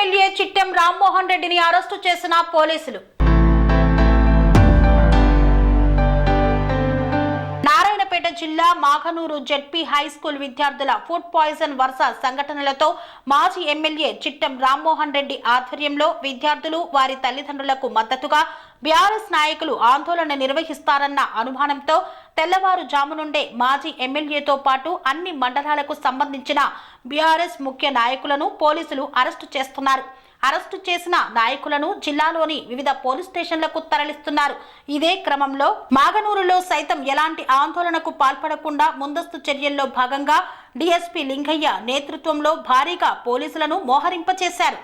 MLA Chittem Rammohan రెడ్డిని arrest చేసిన పోలీసులు. నారాయణపేట జిల్లా మాఘనూరు జెడ్పీ హై స్కూల్ విద్యార్థుల ఫుడ్ పాయిజన్ వరుస సంఘటనలతో మాజీ ఎమ్మెల్యే చిట్టెం రామ్మోహన్ రెడ్డి ఆధ్వర్యంలో విద్యార్థులు వారి తల్లిదండ్రులకు మద్దతుగా బీఆర్ఎస్ నాయకులు ఆందోళన నిర్వహిస్తారన్న అనుమానంతో తెల్లవారుజాము నుండే మాజీ ఎమ్మెల్యేతో పాటు అన్ని మండలాలకు సంబంధించిన బీఆర్ఎస్ ముఖ్య నాయకులను పోలీసులు అరెస్టు చేస్తున్నారు. అరెస్టు చేసిన నాయకులను జిల్లాలోని వివిధ పోలీస్ స్టేషన్లకు తరలిస్తున్నారు. ఇదే క్రమంలో మాగనూరులో సైతం ఎలాంటి ఆందోళనకు పాల్పడకుండా ముందస్తు చర్యల్లో భాగంగా డీఎస్పీ లింగయ్య నేతృత్వంలో భారీగా పోలీసులను మోహరింపచేశారు.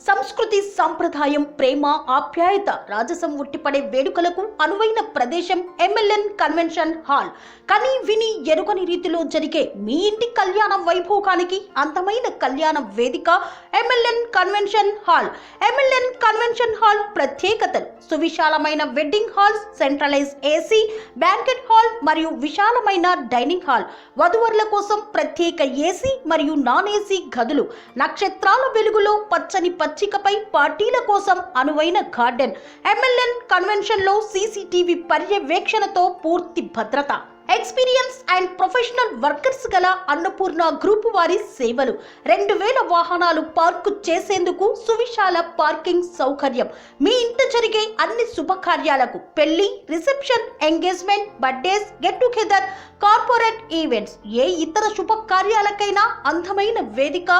సంస్కృతి సంప్రదాయం ప్రేమ ఆప్యాయత రాజసం ఉట్టిపడే వేడుకలకు అనువైన ప్రదేశం ఎంఎల్ఎన్ కన్వెన్షన్ హాల్. కని విని ఎరుగని రీతిలో జరిగే మీ ఇంటి కళ్యాణ వైభోగానికి అందమైన కళ్యాణ వేదిక MLN convention hall. MLN convention hall ప్రత్యేకతలు: సువిశాలమైన wedding halls, centralise AC banquet hall మరియు విశాలమైన డైనింగ్ హాల్, వధువరుల కోసం ప్రత్యేక ఏసీ మరియు నాన్ ఏసీ గదులు, నక్షత్రాల వెలుగులో పచ్చని పచ్చికపై పార్టీల కోసం అనువైన గార్డెన్. ఎంఎల్ఎన్ కన్వెన్షన్ లో సీసీటీవీ పర్యవేక్షణతో పూర్తి భద్రత. ఎక్స్పీరియన్స్ అండ్ ప్రొఫెషనల్ వర్కర్స్ గల అన్నపూర్ణ గ్రూప్ వారి సేవలు. 2000 వాహనాలు పార్కు చేసేందుకు సువిశాల పార్కింగ్ సౌకర్యం. మీ ఇంట జరిగే అన్ని శుభకార్యాలకు, పెళ్లి, reception, engagement, birthdays, get together, corporate events, ఏ ఇతర శుభకార్యాలకైనా అందమైన వేదిక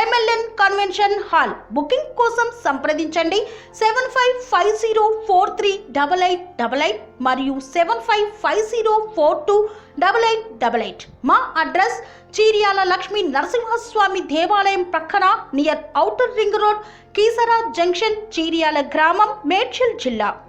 ఎంఎల్ఎన్ కన్వెన్షన్ హాల్. బుకింగ్ కోసం సంప్రదించండి 7550438888 మరియు 7550428888. మా అడ్రస్ చీర్యాల లక్ష్మీ నరసింహస్వామి దేవాలయం ప్రక్కన, near outer ring road, Keesara junction, Cheeryal గ్రామం, మేడ్చల్ జిల్లా.